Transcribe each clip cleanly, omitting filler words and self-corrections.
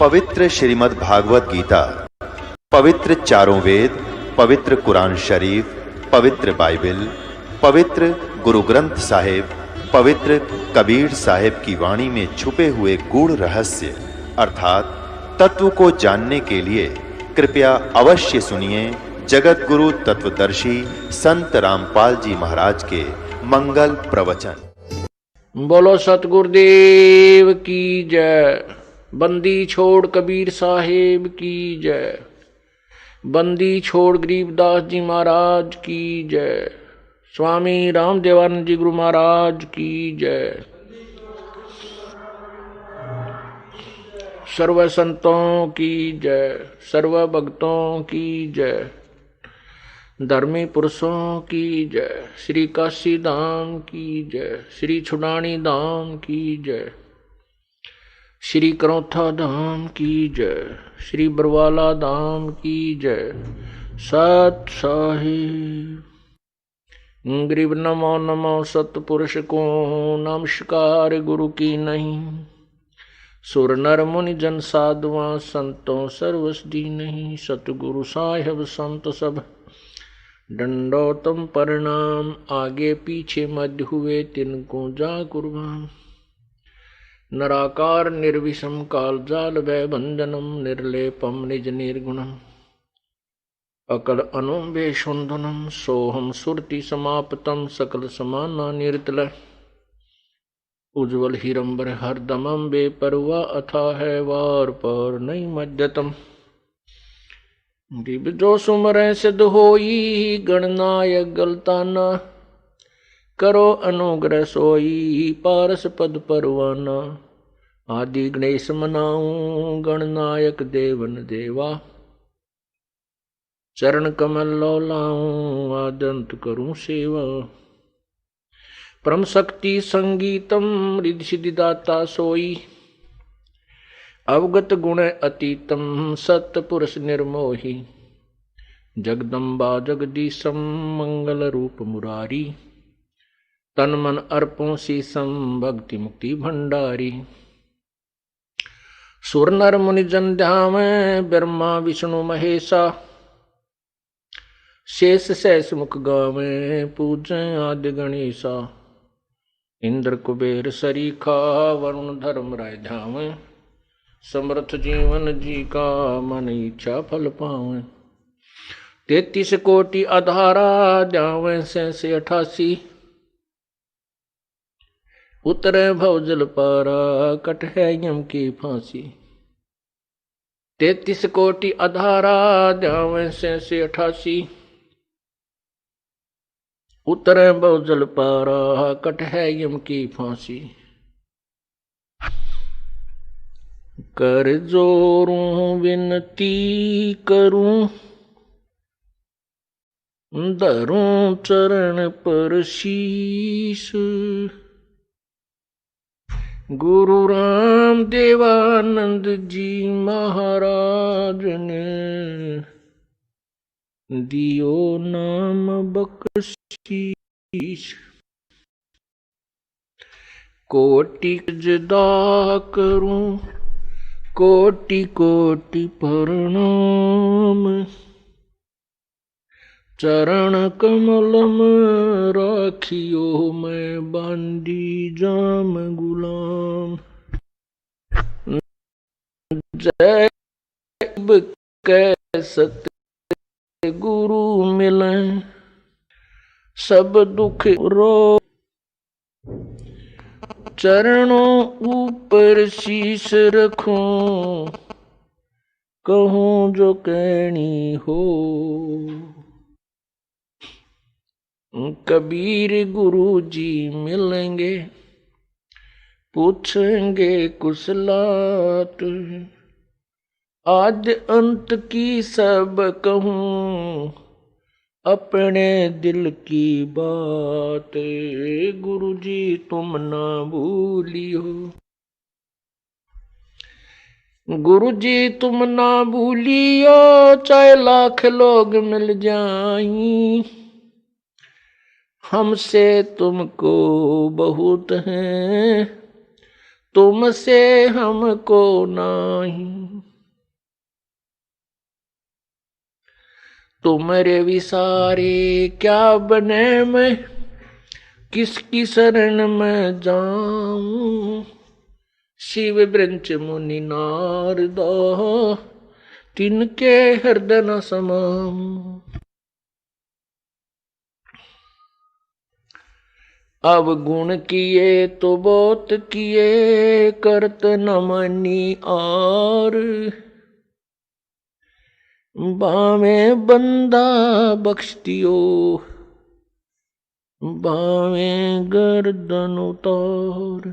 पवित्र श्रीमद् भागवत गीता, पवित्र चारों वेद, पवित्र कुरान शरीफ, पवित्र बाइबल, पवित्र गुरु ग्रंथ साहिब, पवित्र कबीर साहिब की वाणी में छुपे हुए गूढ़ रहस्य अर्थात तत्व को जानने के लिए कृपया अवश्य सुनिए जगत गुरु तत्वदर्शी संत रामपाल जी महाराज के मंगल प्रवचन। बोलो सतगुरुदेव की जय। बंदी छोड़ कबीर साहेब की जय। बंदी छोड़ गरीबदास जी महाराज की जय। स्वामी रामदेवानंद जी गुरु महाराज की जय। सर्व संतों की जय, सर्व भक्तों की जय, धर्मी पुरुषों की जय, श्री काशी धाम की जय, श्री छुड़ानी धाम की जय, श्री करौथा धाम की जय, श्री बरवाला धाम की जय। सत साहिब गरीब नमो नमो सतपुरुष को नमस्कार गुरु की नहीं। सुर नर मुनि जन साधुआ संतों सर्वसदी नहीं। सतगुरु साहिब संत सब दंडोतम प्रणाम। आगे पीछे मध्य हुए तिनको जा कुर्बान। नराकार निर्विषम काल जाल भय भंजनम निर्लेपम निज निर्गुणम अकल अनुबे सुंदनम सोहम सुरति समाप्तम सकल समाना निर्तल उज्ज्वल हिरंबर हरदमम बेपरवा अथा है वार पर नहीं मध्यतम। दिव जो सुमरै सिद्ध होई गणनायक गलताना करो अनुग्रह सोई पारस पद परवाना। आदि गणेश मनाऊं गणनायक देवन देवा चरण कमल लौलाऊं आदंत करूं सेवा। परम शक्ति संगीतम रिद्धि सिद्धि दाता सोई अवगत गुण अतीतम सत्य पुरुष निर्मोही। जगदम्बा जगदीशम मंगल रूप मुरारी तन मन अर्पों शीसम भक्ति मुक्ति भंडारी। सुर नर मुनि जन ध्यावे ब्रह्मा विष्णु महेशा शेष सहस मुख गावे पूजे आदि गणेशा। इंद्र कुबेर सरीखा वरुण धर्म राय ध्यावे समर्थ जीवन जी का मन इच्छा फल पावे। 33 कोटि आधारा जावे से 88 उतरे भवजल पारा कट है यम की फांसी। 33 कोटि आधारा जावे से 88 उतरे भवजल पारा कट है यम की फांसी। कर जोरूं विनती करूं धरूं चरण पर शीश। गुरु राम देवानंद जी महाराज ने दियो नाम बख्शीश। कोटि जदा करूं कोटि कोटि प्रणाम। चरण कमलम राखियो मैं बांदी जाम गुलाम। जय कैसते गुरु मिलें सब दुख रो। चरणों ऊपर शीश रखूं कहूं जो कहनी हो। कबीर गुरु जी मिलेंगे पूछेंगे कुशलात। आद्य अंत की सब कहूं अपने दिल की बात। गुरु जी तुम ना भूलियो गुरु जी तुम ना भूलियो चाहे लाख लोग मिल जाएं। हमसे तुमको बहुत है तुमसे हमको नाही। तुम्हारे विसारे क्या बने मैं, किसकी शरण में जाऊं। शिव ब्रंच मुनि नारदा, तिनके हृदय न समाऊं। अब गुण किए तो बहुत किए, करत न मनी और। बामे बंदा बख्श दियो, बामे गर्दन उतार।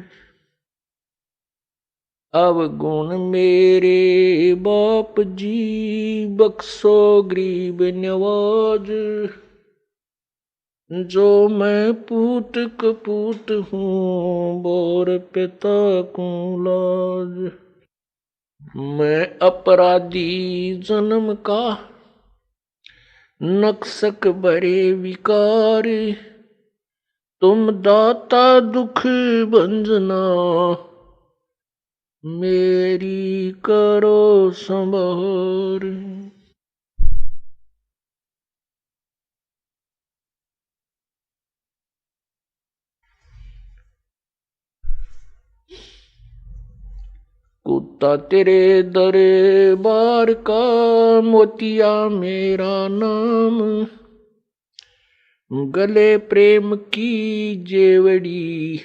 अब गुण मेरे बाप जी, बख्शो गरीब नवाज। जो मैं पूत कपूत हूँ, बोर पिता को लाज। मैं अपराधी जन्म का, नक्सक भरे विकार। तुम दाता दुख भंजना, मेरी करो संभार। कुत्ता तेरे दरबार का, मोतिया मेरा नाम। गले प्रेम की जेवड़ी,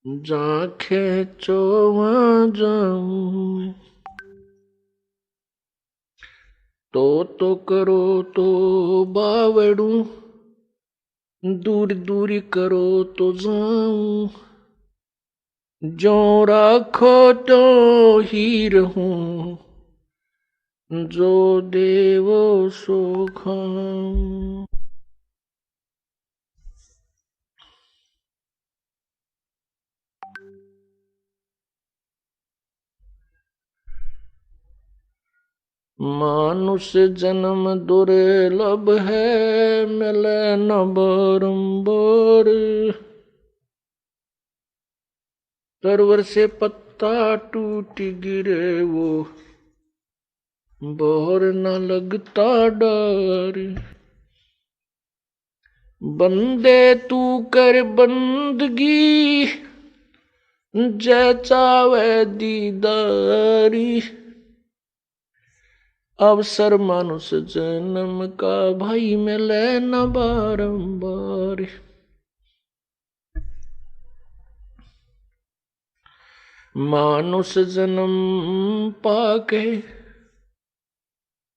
जांखे चोवा जाऊं। तो करो तो बावड़ू, दूर दूर करो तो जाऊं। जो राखो तो ही रहूं, जो देवो सो खाऊं। मानुष जन्म दुर्लभ है, मिले न बारंबार। सरोवर से पत्ता टूट गिरे वो, बोर न लगता डर। बंदे तू कर बंदगी, जय चावे दीदारी। अवसर मानुष जन्म का, भाई मिले न बारंबार। मानुष जन्म पाके,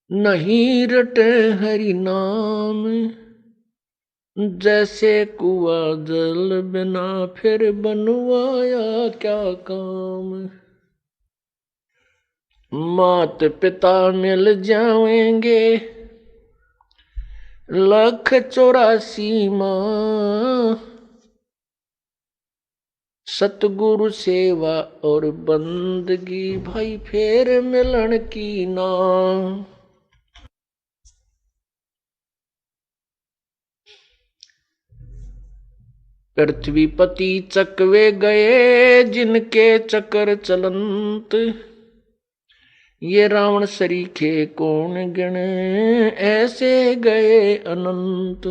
नहीं रटे हरि नाम। जैसे कुआ जल बिना, फिर बनवाया क्या काम। मात पिता मिल जाएंगे, 184 माँ। सतगुरु सेवा और बंदगी, भाई फेर मिलन की ना। पृथ्वीपति चकवे गए, जिनके चक्कर चलंत। ये रावण सरीखे कौन गिने, ऐसे गए अनंत।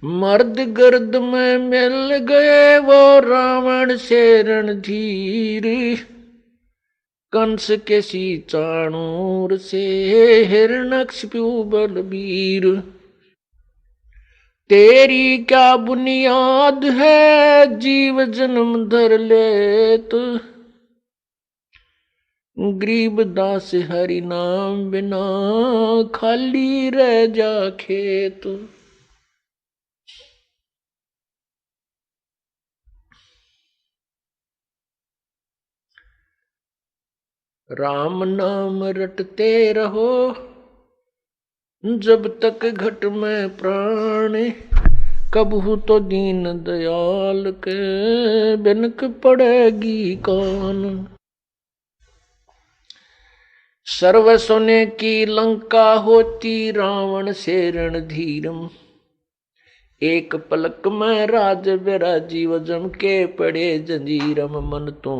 मर्द गर्द में मिल गए, वो रावण से रणधीर। कंस के सी चाणूर से, हिरण्यकशिपु बलबीर। तेरी क्या बुनियाद है, जीव जन्म धर लेत। गरीब दास हरि नाम बिना, खाली रह जा खेत। राम नाम रटते रहो, जब तक घट में प्राण। कबहू तो दीन दयाल के, बिनक पड़ेगी कान। सर्व सोने की लंका होती रावण से रणधीरम। एक पलक में राज विराजीव जम के पड़े जंजीरम। मन तो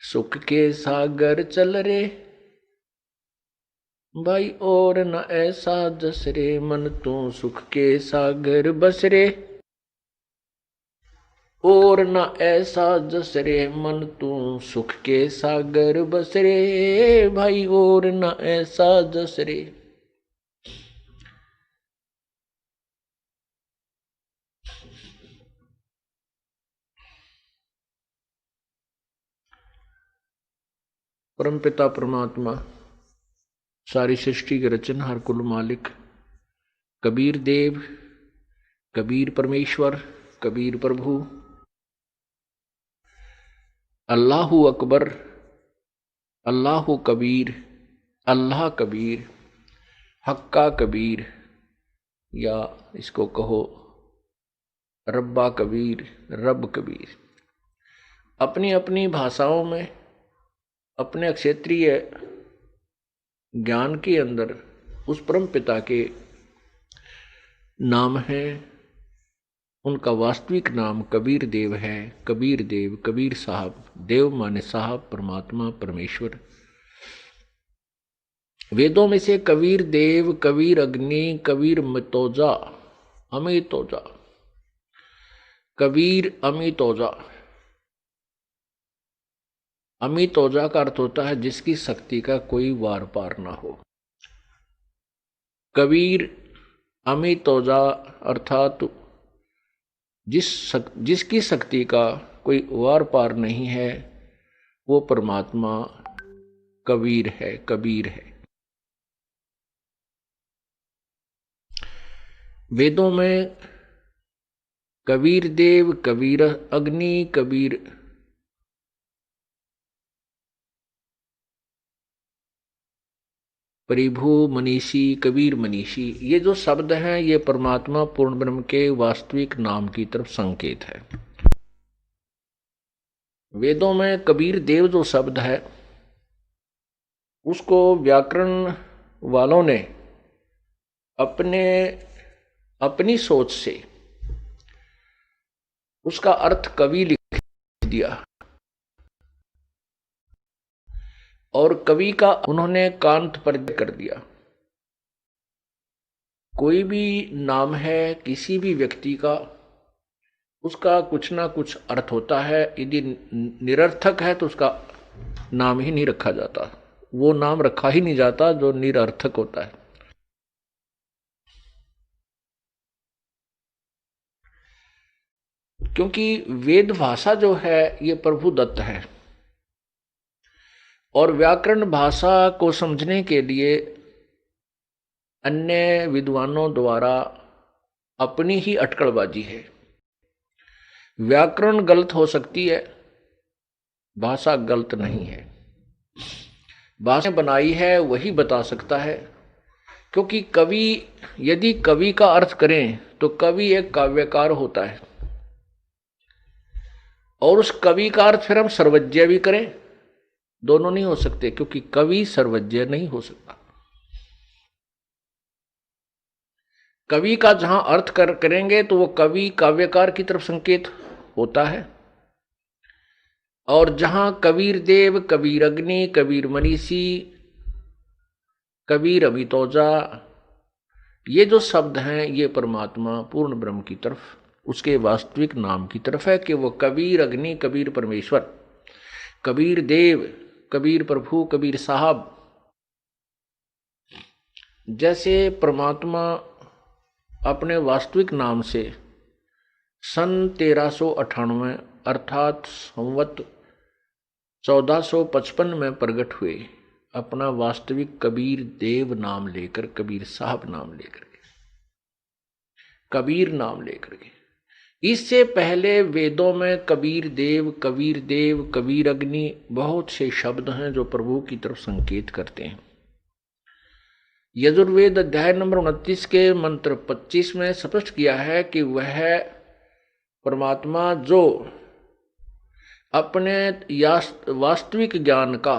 सुख के सागर चल रे भाई और न ऐसा जस रे। मन तो सुख के सागर बस रे और न ऐसा जस रे। मन तू सुख के सागर बस रे भाई और न ऐसा जस रे। परमपिता परमात्मा सारी सृष्टि के रचनहार कुल मालिक कबीर देव, कबीर परमेश्वर, कबीर प्रभु, अल्लाहु अकबर, अल्लाहु कबीर, अल्लाह कबीर, हक्का कबीर, या इसको कहो रब्बा कबीर, रब कबीर, अपनी अपनी भाषाओं में अपने क्षेत्रीय ज्ञान के अंदर उस परम पिता के नाम है। उनका वास्तविक नाम कबीर देव है। कबीर देव, कबीर साहब, देव माने साहब, परमात्मा, परमेश्वर। वेदों में से कबीर देव, कबीर अग्नि, कबीर मितोजा, अमितोजा, कबीर अमितोजा। अमितोजा का अर्थ होता है जिसकी शक्ति का कोई वार पार ना हो। कबीर अमितोजा अर्थात जिसकी शक्ति का कोई वार पार नहीं है वो परमात्मा कबीर है, कबीर है। वेदों में कबीर देव, कबीर अग्नि, कबीर परिभू, मनीषी, कबीर मनीषी, ये जो शब्द हैं ये परमात्मा पूर्ण ब्रह्म के वास्तविक नाम की तरफ संकेत है। वेदों में कबीर देव जो शब्द है उसको व्याकरण वालों ने अपनी सोच से उसका अर्थ कवि लिख दिया और कवि का उन्होंने कांत पर कर दिया। कोई भी नाम है किसी भी व्यक्ति का, उसका कुछ ना कुछ अर्थ होता है। यदि निरर्थक है तो उसका नाम ही नहीं रखा जाता, वो नाम रखा ही नहीं जाता जो निरर्थक होता है। क्योंकि वेद भाषा जो है ये प्रभु दत्त है और व्याकरण भाषा को समझने के लिए अन्य विद्वानों द्वारा अपनी ही अटकलबाजी है। व्याकरण गलत हो सकती है, भाषा गलत नहीं है। भाषा बनाई है वही बता सकता है। क्योंकि कवि, यदि कवि का अर्थ करें तो कवि एक काव्यकार होता है और उस कवि का अर्थ फिर हम सर्वज्ञ भी करें, दोनों नहीं हो सकते, क्योंकि कवि सर्वज्ञ नहीं हो सकता। कवि का जहां अर्थ करेंगे तो वो कवि काव्यकार की तरफ संकेत होता है, और जहां कबीर देव, कबीर अग्नि, कबीर मनीषी, कबीर अमितोजा, ये जो शब्द हैं ये परमात्मा पूर्ण ब्रह्म की तरफ, उसके वास्तविक नाम की तरफ है कि वो कबीर अग्नि, कबीर परमेश्वर, कबीर देव, कबीर प्रभु, कबीर साहब। जैसे परमात्मा अपने वास्तविक नाम से सन 1398 अर्थात संवत 1455 में प्रकट हुए, अपना वास्तविक कबीर देव नाम लेकर, कबीर साहब नाम लेकर के, कबीर नाम लेकर के। इससे पहले वेदों में कबीर देव, कबीर देव, कबीर अग्नि बहुत से शब्द हैं जो प्रभु की तरफ संकेत करते हैं। यजुर्वेद अध्याय नंबर 29 के मंत्र 25 में स्पष्ट किया है कि वह परमात्मा जो अपने वास्तविक ज्ञान का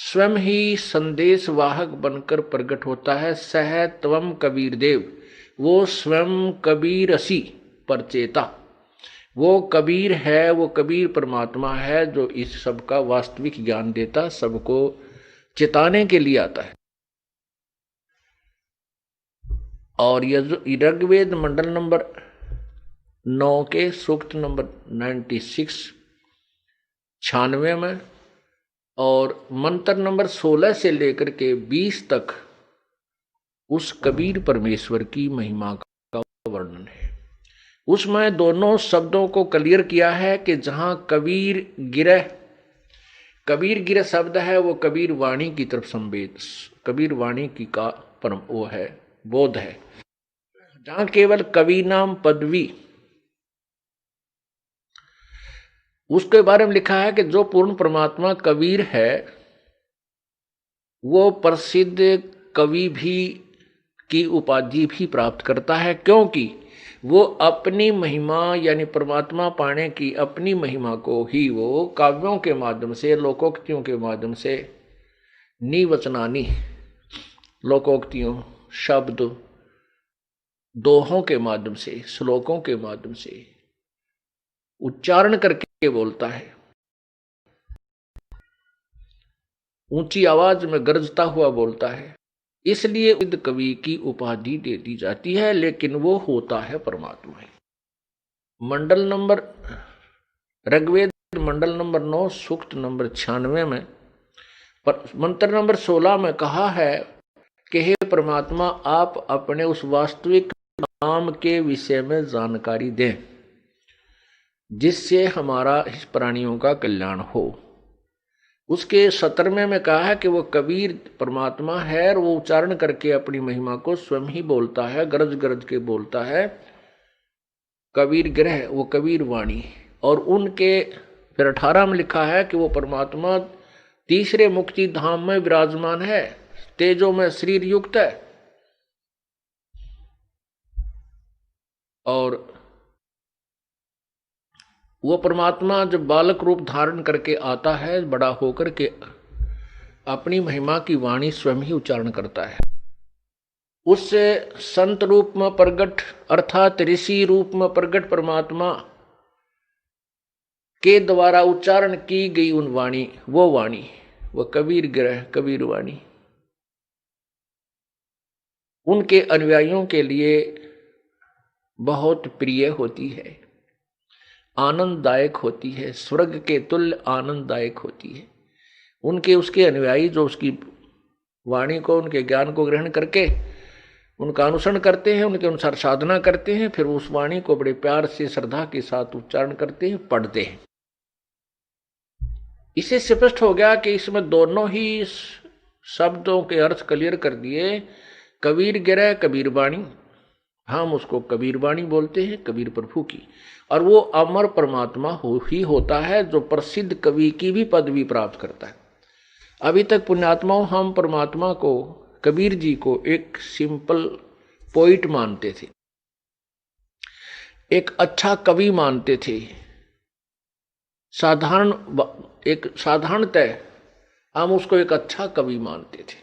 स्वयं ही संदेश वाहक बनकर प्रकट होता है। सह त्वम कबीर देव, वो स्वयं कबीरसी परचेता, वो कबीर है, वो कबीर परमात्मा है जो इस सब का वास्तविक ज्ञान देता, सबको चेताने के लिए आता है। और ऋग्वेद मंडल नंबर 9 के सूक्त नंबर 96 में और मंत्र नंबर 16 से लेकर के 20 तक उस कबीर परमेश्वर की महिमा का वर्णन है। उसमें दोनों शब्दों को क्लियर किया है कि जहां कबीर गिरह शब्द है वो कबीर वाणी की तरफ संवेद, कबीर वाणी की का परम वो है, बोध है। जहां केवल कवि नाम पदवी, उसके बारे में लिखा है कि जो पूर्ण परमात्मा कबीर है वो प्रसिद्ध कवि भी की उपाधि भी प्राप्त करता है, क्योंकि वो अपनी महिमा यानी परमात्मा पाने की अपनी महिमा को ही वो काव्यों के माध्यम से, लोकोक्तियों के माध्यम से, निवचनानी लोकोक्तियों, शब्द, दोहों के माध्यम से, श्लोकों के माध्यम से उच्चारण करके बोलता है। ऊंची आवाज में गरजता हुआ बोलता है, इसलिए कवि की उपाधि दे दी जाती है, लेकिन वो होता है परमात्मा ही। मंडल नंबर ऋग्वेद मंडल नंबर 9 सूक्त नंबर 96 में मंत्र नंबर 16 में कहा है कि हे परमात्मा, आप अपने उस वास्तविक नाम के विषय में जानकारी दें जिससे हमारा इस प्राणियों का कल्याण हो। उसके 17वें में कहा है कि वो कबीर परमात्मा है और वो उच्चारण करके अपनी महिमा को स्वयं ही बोलता है, गरज गरज के बोलता है। कबीर ग्रह, वो कबीर वाणी। और उनके फिर 18 में लिखा है कि वो परमात्मा तीसरे मुक्ति धाम में विराजमान है, तेजो में शरीर युक्त है। और वो परमात्मा जब बालक रूप धारण करके आता है, बड़ा होकर के अपनी महिमा की वाणी स्वयं ही उच्चारण करता है। उससे संत रूप में प्रगट अर्थात ऋषि रूप में प्रगट परमात्मा के द्वारा उच्चारण की गई उन वाणी, वो कबीर ग्रह, कबीर वाणी उनके अनुयायियों के लिए बहुत प्रिय होती है, आनंददायक होती है, स्वर्ग के तुल्य आनंददायक होती है। उनके उसके अनुयायी जो उसकी वाणी को, उनके ज्ञान को ग्रहण करके उनका अनुसरण करते हैं, उनके अनुसार साधना करते हैं, फिर उस वाणी को बड़े प्यार से श्रद्धा के साथ उच्चारण करते हैं, पढ़ते हैं। इससे स्पष्ट हो गया कि इसमें दोनों ही शब्दों के अर्थ क्लियर कर दिए। कबीर गिरह कबीर वाणी, हम उसको कबीर वाणी बोलते हैं, कबीर प्रभु की। और वो अमर परमात्मा ही होता है जो प्रसिद्ध कवि की भी पदवी प्राप्त करता है। अभी तक पुण्यात्माओं हम परमात्मा को, कबीर जी को एक सिंपल पोइट मानते थे, एक अच्छा कवि मानते थे, साधारणतः हम उसको एक अच्छा कवि मानते थे।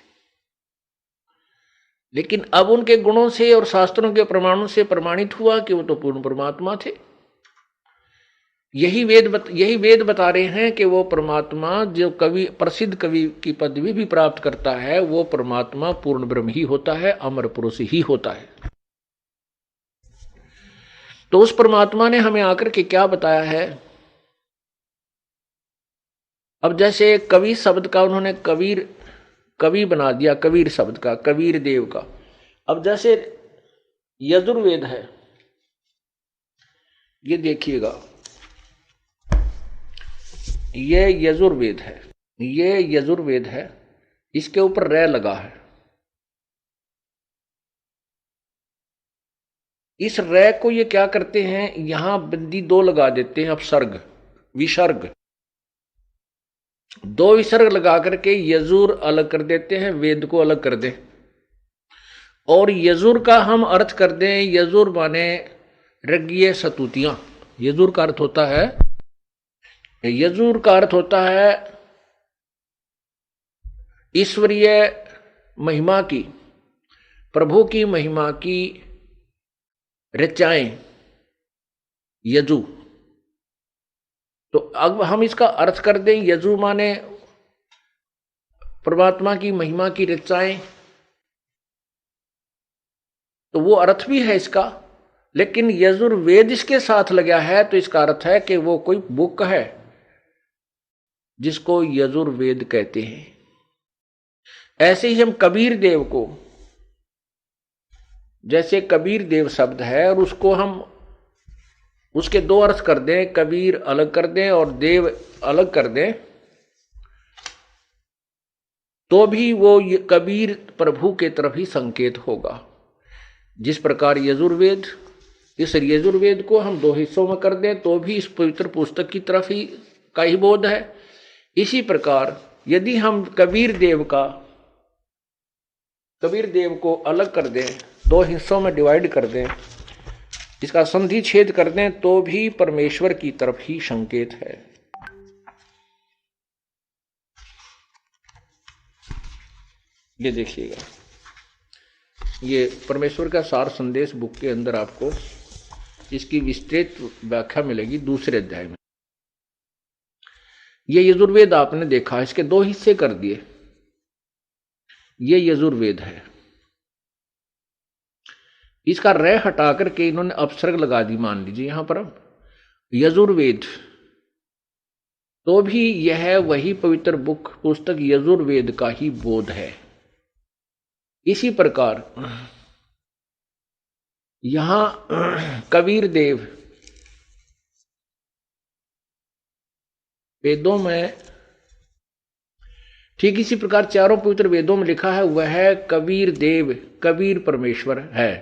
लेकिन अब उनके गुणों से और शास्त्रों के प्रमाणों से प्रमाणित हुआ कि वो तो पूर्ण परमात्मा थे। यही वेद बता रहे हैं कि वो परमात्मा जो कवि, प्रसिद्ध कवि की पदवी भी प्राप्त करता है, वो परमात्मा पूर्ण ब्रह्म ही होता है, अमर पुरुष ही होता है। तो उस परमात्मा ने हमें आकर के क्या बताया है। अब जैसे कवि शब्द का उन्होंने कवि बना दिया, कबीर शब्द का, कबीर देव का। अब जैसे यजुर्वेद है, ये देखिएगा, ये यजुर्वेद है, इसके ऊपर रै लगा है। इस रै को ये क्या करते हैं, यहां बिंदी 2 लगा देते हैं, अपसर्ग विसर्ग, 2 विसर्ग लगा करके यजुर अलग कर देते हैं, वेद को अलग कर दें। और यजुर का हम अर्थ कर दें, यजुर माने ऋग्य सतुतियां। यजुर का अर्थ होता है ईश्वरीय महिमा की, प्रभु की महिमा की ऋचाएं यजु। तो अब हम इसका अर्थ कर दें, यजु माने परमात्मा की महिमा की ऋचाएं, तो वो अर्थ भी है इसका। लेकिन यजुर्वेद इसके साथ लगा है तो इसका अर्थ है कि वो कोई बुक है जिसको यजुर्वेद कहते हैं। ऐसे ही हम कबीर देव को, जैसे कबीर देव शब्द है और उसको हम उसके दो अर्थ कर दें, कबीर अलग कर दें और देव अलग कर दें, तो भी वो कबीर प्रभु के तरफ ही संकेत होगा। जिस प्रकार यजुर्वेद, इस यजुर्वेद को हम दो हिस्सों में कर दें तो भी इस पवित्र पुस्तक की तरफ ही का ही बोध है। इसी प्रकार यदि हम कबीर देव को अलग कर दें, दो हिस्सों में डिवाइड कर दें, इसका संधि छेद कर दें, तो भी परमेश्वर की तरफ ही संकेत है। ये देखिएगा, ये परमेश्वर का सार संदेश बुक के अंदर आपको इसकी विस्तृत व्याख्या मिलेगी दूसरे अध्याय में। ये यजुर्वेद आपने देखा, इसके दो हिस्से कर दिए। ये यजुर्वेद है, इसका रे हटा करके इन्होंने अपसर्ग लगा दी, मान लीजिए यहां पर यजुर्वेद, तो भी यह वही पवित्र पुस्तक यजुर्वेद का ही बोध है। इसी प्रकार यहां कबीर देव वेदों में, ठीक इसी प्रकार चारों पवित्र वेदों में लिखा है वह है कबीर देव, कबीर परमेश्वर है।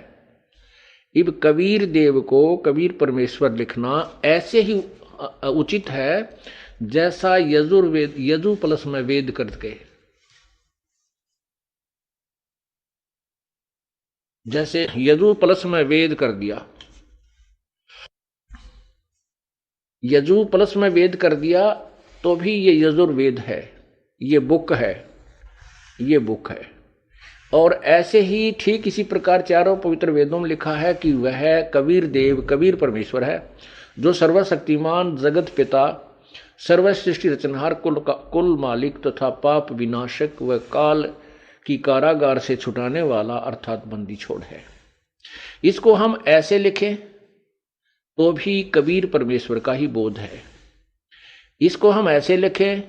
अब कबीर देव को कबीर परमेश्वर लिखना ऐसे ही उचित है जैसा यजुर्वेद, यजु प्लस में वेद करके, जैसे यजु प्लस में वेद कर दिया, यजु प्लस में वेद कर दिया, तो भी ये यजुर्वेद है, ये बुक है, ये बुक है। और ऐसे ही ठीक इसी प्रकार चारों पवित्र वेदों में लिखा है कि वह कबीर देव, कबीर परमेश्वर है, जो सर्वशक्तिमान, जगत पिता, सर्व सृष्टि रचनहार, कुल मालिक तथा पाप विनाशक व काल की कारागार से छुटाने वाला अर्थात बंदी छोड़ है। इसको हम ऐसे लिखें तो भी कबीर परमेश्वर का ही बोध है। इसको हम ऐसे लिखें,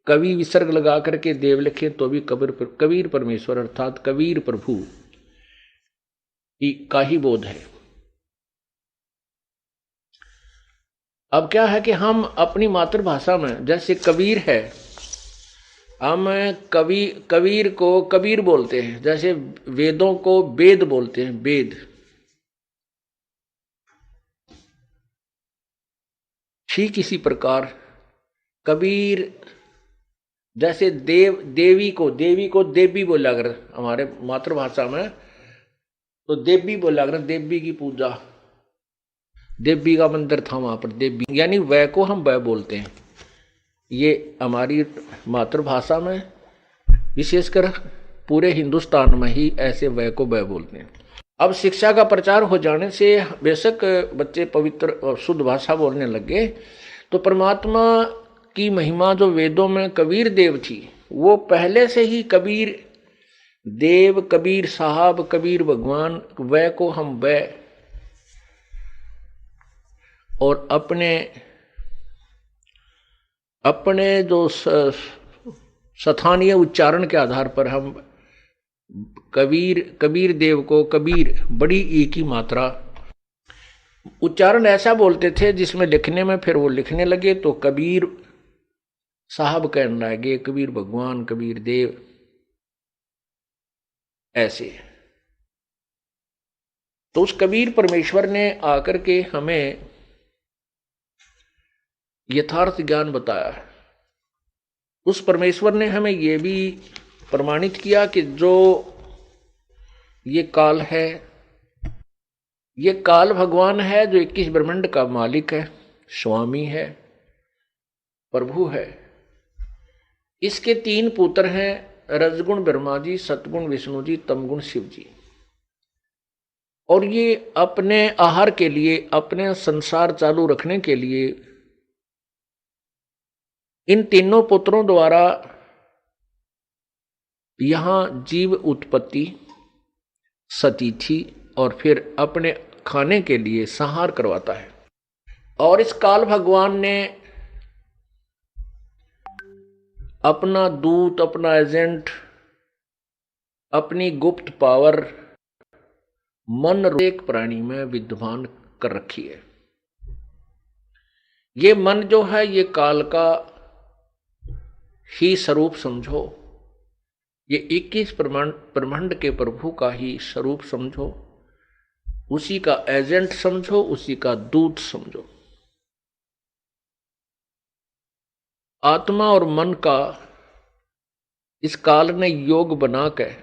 कवि विसर्ग लगा करके देव लिखे, तो भी कबीर परमेश्वर अर्थात कबीर प्रभु का ही बोध है। अब क्या है कि हम अपनी मातृभाषा में, जैसे कबीर है, हम कबीर को कबीर बोलते हैं, जैसे वेदों को वेद बोलते हैं, वेद। ठीक इसी प्रकार कबीर, जैसे देवी को देवी बोला कर, हमारे मातृभाषा में तो देवी बोला कर, देवी की पूजा, देवी का मंदिर था वहां पर, देवी यानी वह को हम वह बोलते हैं। ये हमारी मातृभाषा में, विशेषकर पूरे हिंदुस्तान में ही ऐसे वह को वह बोलते हैं। अब शिक्षा का प्रचार हो जाने से बेशक बच्चे पवित्र और शुद्ध भाषा बोलने लगे, तो परमात्मा की महिमा जो वेदों में कबीर देव थी, वो पहले से ही कबीर देव, कबीर साहब, कबीर भगवान, वह को हम वह, और अपने जो स्थानीय उच्चारण के आधार पर हम कबीर देव को कबीर, बड़ी ई की मात्रा, उच्चारण ऐसा बोलते थे जिसमें लिखने में फिर वो लिखने लगे तो कबीर साहब कहने लगे, कबीर भगवान, कबीर देव, ऐसे। तो उस कबीर परमेश्वर ने आकर के हमें यथार्थ ज्ञान बताया है। उस परमेश्वर ने हमें यह भी प्रमाणित किया कि जो ये काल है, ये काल भगवान है, जो 21 ब्रह्मांड का मालिक है, स्वामी है, प्रभु है। इसके 3 पुत्र हैं, रजगुण ब्रह्मा जी, सतगुण विष्णु जी, तमगुण शिव जी। और ये अपने आहार के लिए, अपने संसार चालू रखने के लिए इन तीनों पुत्रों द्वारा यहां जीव उत्पत्ति, सतीथि और फिर अपने खाने के लिए संहार करवाता है। और इस काल भगवान ने अपना दूत, अपना एजेंट, अपनी गुप्त पावर मन एक प्राणी में विद्यमान कर रखी है। ये मन जो है ये काल का ही स्वरूप समझो, ये 21 ब्रह्मांड के प्रभु का ही स्वरूप समझो, उसी का एजेंट समझो, उसी का दूत समझो। आत्मा और मन का इस काल ने योग बनाकर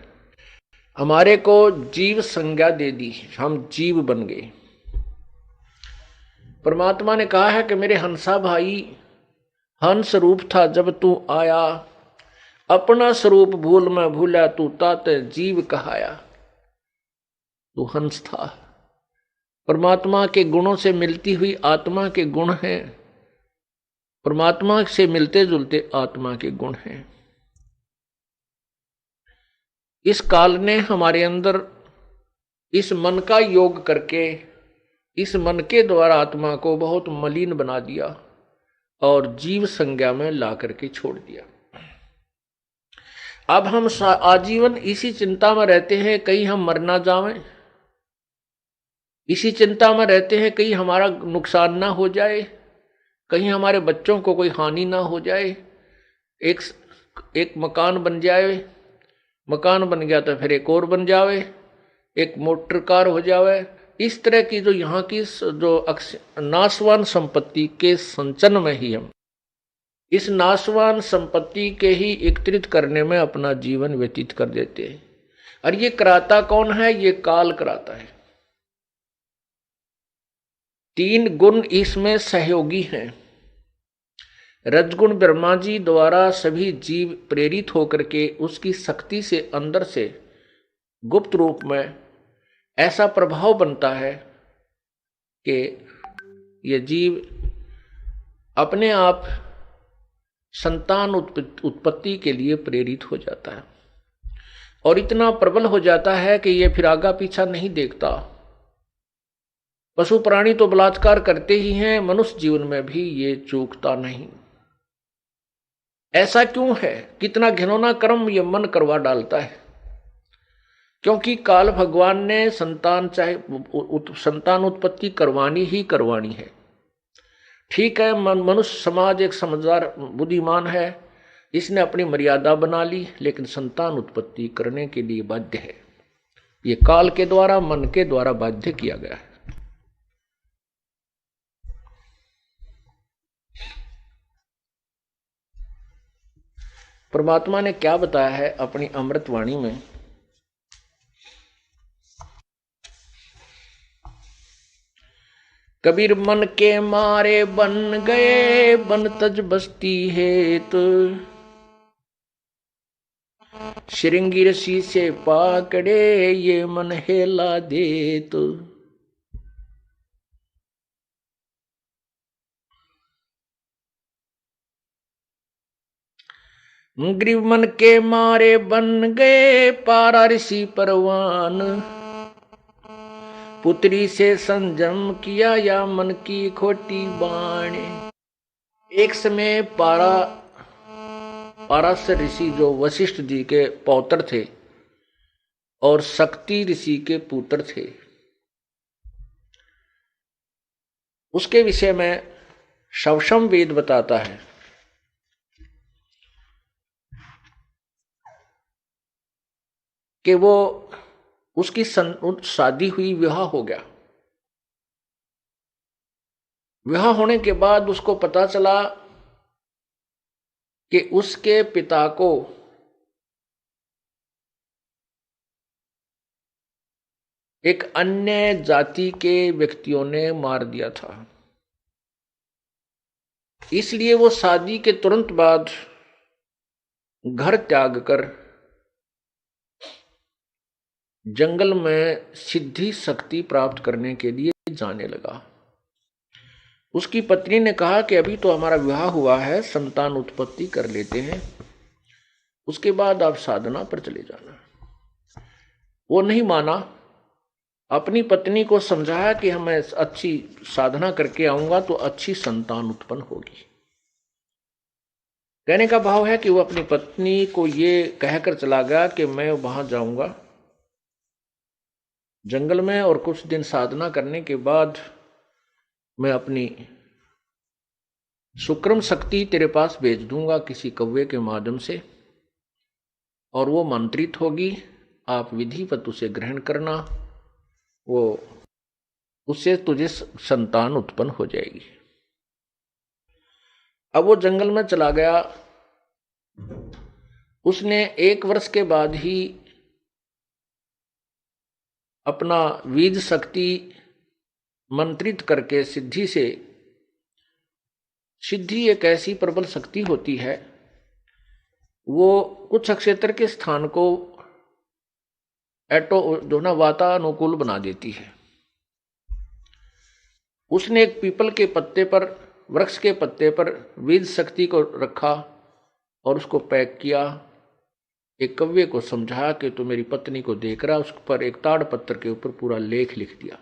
हमारे को जीव संज्ञा दे दी, हम जीव बन गए। परमात्मा ने कहा है कि मेरे हंसा भाई, हंस रूप था जब तू आया, अपना स्वरूप भूल मैं भूला, तू तात जीव कहाया। तू हंस था। परमात्मा के गुणों से मिलती हुई आत्मा के गुण हैं, परमात्मा से मिलते जुलते आत्मा के गुण हैं। इस काल ने हमारे अंदर इस मन का योग करके, इस मन के द्वारा आत्मा को बहुत मलिन बना दिया और जीव संज्ञा में ला करके छोड़ दिया। अब हम आजीवन इसी चिंता में रहते हैं कहीं हम मर ना जावें, इसी चिंता में रहते हैं कहीं हमारा नुकसान ना हो जाए, कहीं हमारे बच्चों को कोई हानि ना हो जाए, एक मकान बन जाए, मकान बन गया तो फिर एक और बन जावे, एक मोटर कार हो जावे। इस तरह की जो यहाँ की जो नाशवान संपत्ति के संचन में ही हम इस नाशवान संपत्ति के ही एकत्रित करने में अपना जीवन व्यतीत कर देते हैं। और ये कराता कौन है? ये काल कराता है। 3 गुण इसमें सहयोगी हैं। रजगुण ब्रह्मा जी द्वारा सभी जीव प्रेरित होकर के उसकी शक्ति से अंदर से गुप्त रूप में ऐसा प्रभाव बनता है कि ये जीव अपने आप संतान उत्पत्ति के लिए प्रेरित हो जाता है और इतना प्रबल हो जाता है कि ये फिर आगा पीछा नहीं देखता। पशु प्राणी तो बलात्कार करते ही हैं, मनुष्य जीवन में भी ये चूकता नहीं। ऐसा क्यों है? कितना घिनौना कर्म ये मन करवा डालता है। क्योंकि काल भगवान ने संतान संतान उत्पत्ति करवानी ही करवानी है। ठीक है, मनुष्य समाज एक समझदार बुद्धिमान है, इसने अपनी मर्यादा बना ली, लेकिन संतान उत्पत्ति करने के लिए बाध्य है। ये काल के द्वारा, मन के द्वारा बाध्य किया गया है। परमात्मा ने क्या बताया है अपनी अमृतवाणी में? कबीर मन के मारे बन गए, बन तज बस्ती हेत, श्रृंगी रसी से पाकड़े, ये मन हेला देत। ग्रीव मन के मारे बन गए, पारा ऋषि परवान, पुत्री से संजम किया या मन की खोटी बाणे। एक समय पाराशर ऋषि जो वशिष्ठ जी के पौत्र थे और शक्ति ऋषि के पुत्र थे, उसके विषय में शवशम वेद बताता है कि वो उसकी शादी हुई, विवाह हो गया। विवाह होने के बाद उसको पता चला कि उसके पिता को एक अन्य जाति के व्यक्तियों ने मार दिया था। इसलिए वो शादी के तुरंत बाद घर त्याग कर जंगल में सिद्धि शक्ति प्राप्त करने के लिए जाने लगा। उसकी पत्नी ने कहा कि अभी तो हमारा विवाह हुआ है, संतान उत्पत्ति कर लेते हैं, उसके बाद आप साधना पर चले जाना। वो नहीं माना। अपनी पत्नी को समझाया कि मैं अच्छी साधना करके आऊंगा तो अच्छी संतान उत्पन्न होगी। कहने का भाव है कि वो अपनी पत्नी को ये कहकर चला गया कि मैं वहां जाऊंगा जंगल में और कुछ दिन साधना करने के बाद मैं अपनी सुक्रम शक्ति तेरे पास भेज दूंगा किसी कौवे के माध्यम से, और वो मंत्रित होगी, आप विधिवत उसे ग्रहण करना, वो उससे तुझे संतान उत्पन्न हो जाएगी। अब वो जंगल में चला गया। उसने 1 वर्ष के बाद ही अपना बीज शक्ति मंत्रित करके सिद्धि से, सिद्धि एक ऐसी प्रबल शक्ति होती है, वो कुछ क्षेत्र के स्थान को जो ना वातानुकूल बना देती है। उसने एक पीपल के पत्ते पर, वृक्ष के पत्ते पर बीज शक्ति को रखा और उसको पैक किया। एक कव्वे को समझाया कि तू मेरी पत्नी को देख रहा, उस पर एक ताड़ पत्थर के ऊपर पूरा लेख लिख दिया।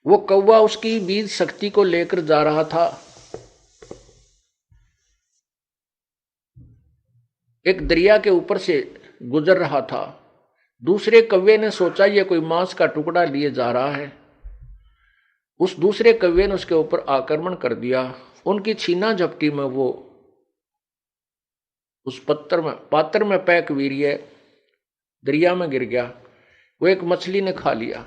वो कौवा उसकी बीज शक्ति को लेकर जा रहा था। एक दरिया के ऊपर से गुजर रहा था। दूसरे कौवे ने सोचा ये कोई मांस का टुकड़ा लिए जा रहा है। उस दूसरे कौवे ने उसके ऊपर आक्रमण कर दिया। उनकी छीना झपटी में वो उस पात्र में पैक वीर्य दरिया में गिर गया। वो एक मछली ने खा लिया।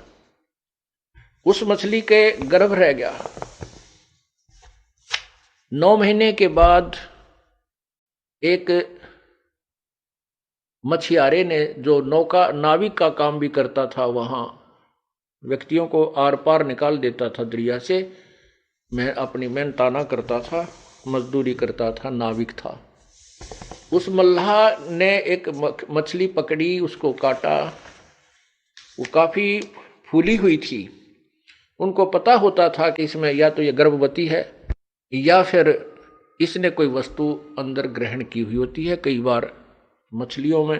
उस मछली के गर्भ रह गया। 9 महीने के बाद एक मछियारे ने, जो नाविक का काम भी करता था, वहां व्यक्तियों को आर पार निकाल देता था दरिया से, मैं अपनी मेहनताना करता था, मजदूरी करता था, नाविक था। उस मल्लाह ने एक मछली पकड़ी, उसको काटा। वो काफी फूली हुई थी। उनको पता होता था कि इसमें या तो ये गर्भवती है या फिर इसने कोई वस्तु अंदर ग्रहण की हुई होती है। कई बार मछलियों में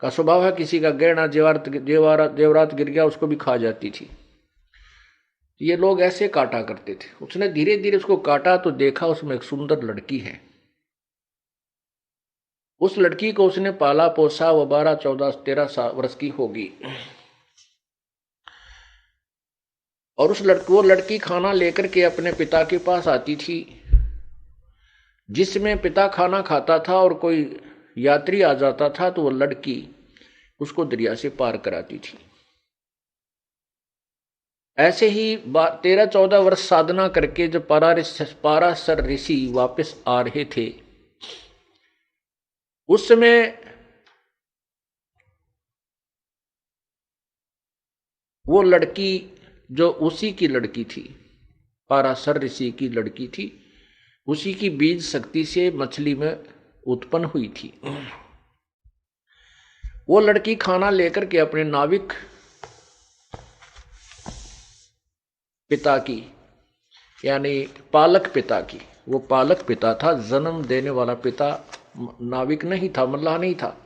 का स्वभाव है, किसी का गहना जेवरात गिर गया उसको भी खा जाती थी। ये लोग ऐसे काटा करते थे। उसने धीरे धीरे उसको काटा तो देखा उसमें एक सुंदर लड़की है। उस लड़की को उसने पाला पोसा। वो 12, 14, 13 वर्ष की होगी। और वो लड़की खाना लेकर के अपने पिता के पास आती थी। जिसमें पिता खाना खाता था और कोई यात्री आ जाता था तो वो लड़की उसको दरिया से पार कराती थी। ऐसे ही 13-14 वर्ष साधना करके जब पाराशर ऋषि वापस आ रहे थे, उस समय वो लड़की जो उसी की लड़की थी, पाराशर ऋषि की लड़की थी, उसी की बीज शक्ति से मछली में उत्पन्न हुई थी। वो लड़की खाना लेकर के अपने नाविक पिता की, यानी पालक पिता की, वो पालक पिता था, जन्म देने वाला पिता नाविक नहीं था, मल्लाह नहीं था,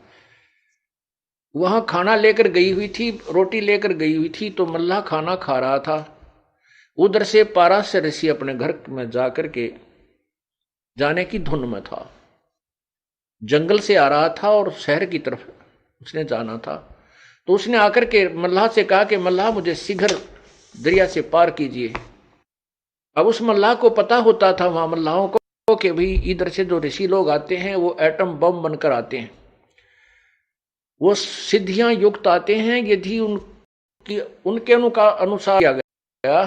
वहां खाना लेकर गई हुई थी, रोटी लेकर गई हुई थी। तो मल्लाह खाना खा रहा था। उधर से पाराशर ऋषि अपने घर में जाकर के जाने की धुन में था। जंगल से आ रहा था और शहर की तरफ उसने जाना था। तो उसने आकर के मल्लाह से कहा कि मल्लाह मुझे शीघ्र दरिया से पार कीजिए। अब उस मल्लाह को पता होता था वहां मल्लाहों को कि भाई इधर से जो ऋषि लोग आते हैं वो एटम बम बनकर आते हैं, वो सिद्धियां युक्त आते हैं। यदि उनके अनुसार किया गया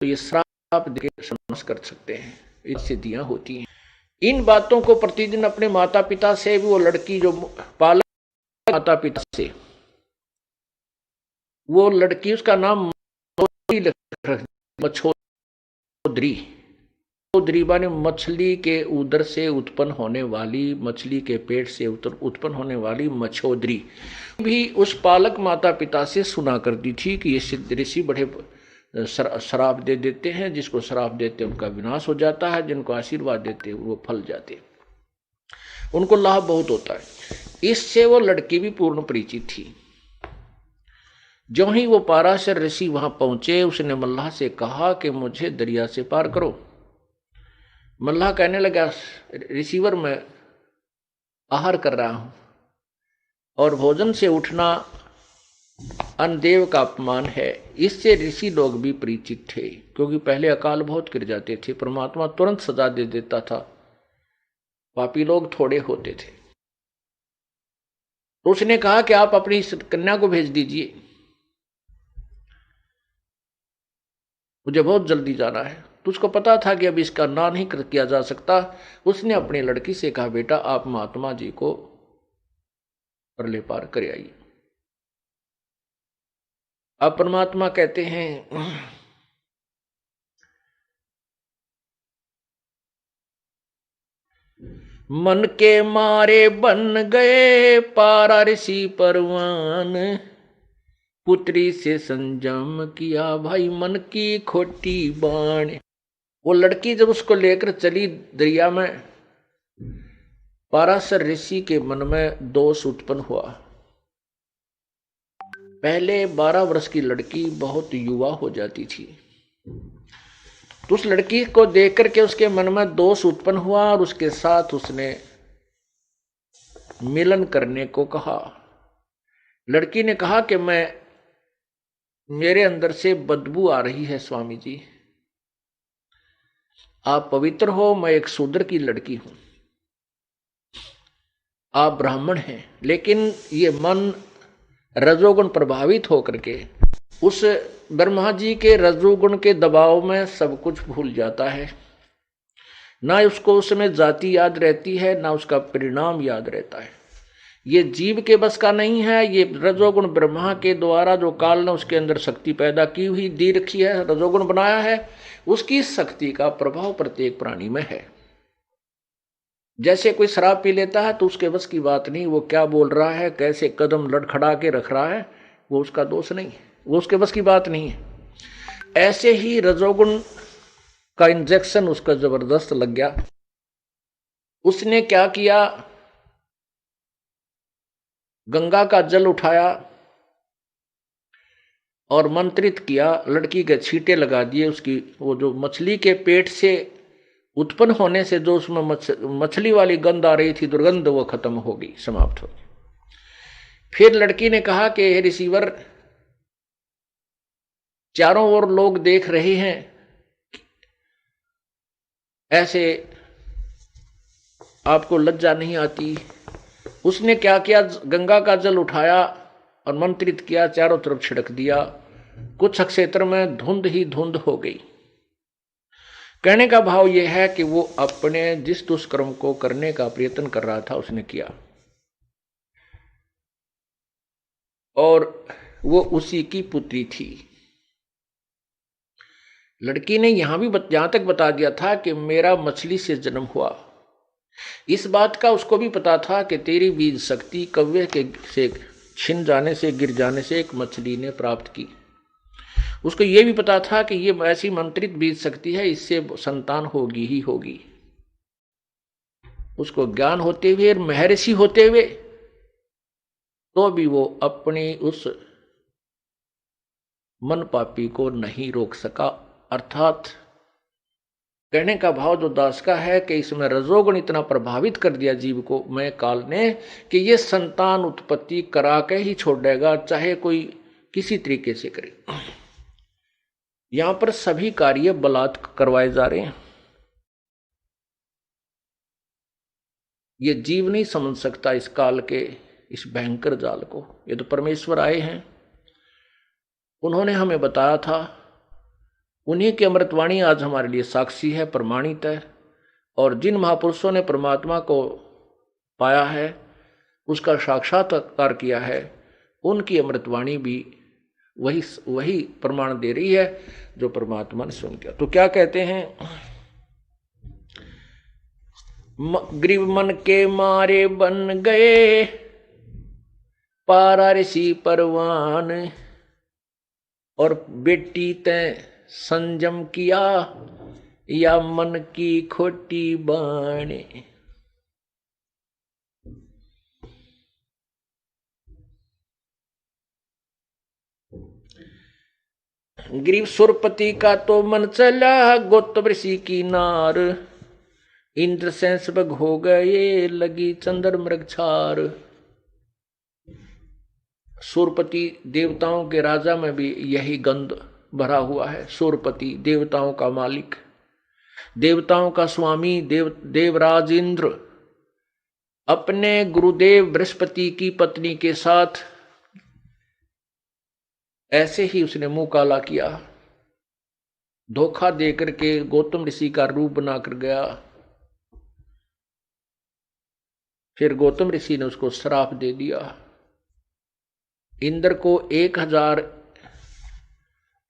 तो ये श्राप देकर समाप्त कर सकते हैं, ये सिद्धियां होती हैं। इन बातों को प्रतिदिन अपने माता पिता से भी, वो लड़की जो पालक माता पिता से, वो लड़की उसका नाम मछोदरी, मछोदरी माने मछली के उदर से उत्पन्न होने वाली, मछली के पेट से उत्पन्न होने वाली मछोदरी भी उस पालक माता पिता से सुना करती थी कि ये सिद्ध ऋषि बड़े श्राप दे देते हैं, जिसको श्राप देते उनका विनाश हो जाता है, जिनको आशीर्वाद देते वो फल जाते, उनको लाभ बहुत होता है। इससे वो लड़की भी पूर्ण परिचित थी। जो ही वो पाराशर ऋषि वहां पहुंचे, उसने मल्लाह से कहा कि मुझे दरिया से पार करो। मल्लाह कहने लगा, ऋषिवर मैं आहार कर रहा हूं और भोजन से उठना अनदेव का अपमान है। इससे ऋषि लोग भी परिचित थे, क्योंकि पहले अकाल बहुत गिर जाते थे, परमात्मा तुरंत सजा दे देता था, पापी लोग थोड़े होते थे। तो उसने कहा कि आप अपनी कन्या को भेज दीजिए, मुझे बहुत जल्दी जाना है। तो उसको पता था कि अब इसका ना नहीं किया जा सकता। उसने अपनी लड़की से कहा, बेटा आप महात्मा जी को परले पार कर आइए। अब परमात्मा कहते हैं, मन के मारे बन गए पारा ऋषि परवान, पुत्री से संजम किया भाई मन की खोटी बाण। वो लड़की जब उसको लेकर चली दरिया में, पाराशर ऋषि के मन में दोष उत्पन्न हुआ। पहले 12 वर्ष की लड़की बहुत युवा हो जाती थी, तो उस लड़की को देख करके उसके मन में दोष उत्पन्न हुआ और उसके साथ उसने मिलन करने को कहा। लड़की ने कहा कि मेरे अंदर से बदबू आ रही है स्वामी जी, आप पवित्र हो, मैं एक शूद्र की लड़की हूं, आप ब्राह्मण हैं। लेकिन ये मन रजोगुण प्रभावित होकर के उस ब्रह्मा जी के रजोगुण के दबाव में सब कुछ भूल जाता है। ना उसको उसमें जाति याद रहती है, ना उसका परिणाम याद रहता है। ये जीव के बस का नहीं है। ये रजोगुण ब्रह्मा के द्वारा जो काल ने उसके अंदर शक्ति पैदा की हुई दी रखी है, रजोगुण बनाया है, उसकी शक्ति का प्रभाव प्रत्येक प्राणी में है। जैसे कोई शराब पी लेता है तो उसके बस की बात नहीं, वो क्या बोल रहा है, कैसे कदम लड़खड़ा के रख रहा है, वो उसका दोष नहीं है, वो उसके बस की बात नहीं है। ऐसे ही रजोगुण का इंजेक्शन उसका जबरदस्त लग गया। उसने क्या किया, गंगा का जल उठाया और मंत्रित किया, लड़की के छींटे लगा दिए। उसकी वो जो मछली के पेट से उत्पन्न होने से जो उसमें मछली वाली गंध आ रही थी, दुर्गंध, वो खत्म हो गई, समाप्त हो गई। फिर लड़की ने कहा कि हे ऋषिवर, चारों ओर लोग देख रहे हैं, ऐसे आपको लज्जा नहीं आती। उसने क्या किया, गंगा का जल उठाया और मंत्रित किया, चारों तरफ छिड़क दिया। कुछ क्षेत्र में धुंध ही धुंध हो गई। कहने का भाव यह है कि वो अपने जिस दुष्कर्म को करने का प्रयत्न कर रहा था उसने किया, और वो उसी की पुत्री थी। लड़की ने यहां तक बता दिया था कि मेरा मछली से जन्म हुआ। इस बात का उसको भी पता था कि तेरी बीज शक्ति कव्वे के से छिन जाने से, गिर जाने से एक मछली ने प्राप्त की। उसको यह भी पता था कि ये ऐसी मंत्रित बीज शक्ति है, इससे संतान होगी ही होगी। उसको ज्ञान होते हुए और महर्षि होते हुए तो भी वो अपनी उस मन पापी को नहीं रोक सका। अर्थात कहने का भाव जो दास का है कि इसमें रजोगुण इतना प्रभावित कर दिया जीव को मैं काल ने कि ये संतान उत्पत्ति करा के ही छोड़ देगा, चाहे कोई किसी तरीके से करे। यहां पर सभी कार्य बलात् करवाए जा रहे हैं। ये जीव नहीं समझ सकता इस काल के इस भयंकर जाल को। ये तो परमेश्वर आए हैं, उन्होंने हमें बताया था। उन्हीं की अमृतवाणी आज हमारे लिए साक्षी है, प्रमाणित है। और जिन महापुरुषों ने परमात्मा को पाया है, उसका साक्षात्कार किया है, उनकी अमृतवाणी भी वही प्रमाण दे रही है जो परमात्मा ने सुन किया। तो क्या कहते हैं, ग्रीव मन के मारे बन गए पारा ऋषि परवान। और बेटी तै संयम किया या मन की खोटी बाणे। ग्रीव सुरपति का तो मन चला गौतम ऋषि की नार। इंद्र सेंस बग हो गए लगी चंद्र मृग छार। सुरपति देवताओं के राजा में भी यही गंध भरा हुआ है। सुरपति देवताओं का मालिक, देवताओं का स्वामी, देवराज इंद्र अपने गुरुदेव बृहस्पति की पत्नी के साथ ऐसे ही उसने मुंह काला किया, धोखा देकर के गौतम ऋषि का रूप बनाकर गया। फिर गौतम ऋषि ने उसको श्राप दे दिया। इंद्र को 1000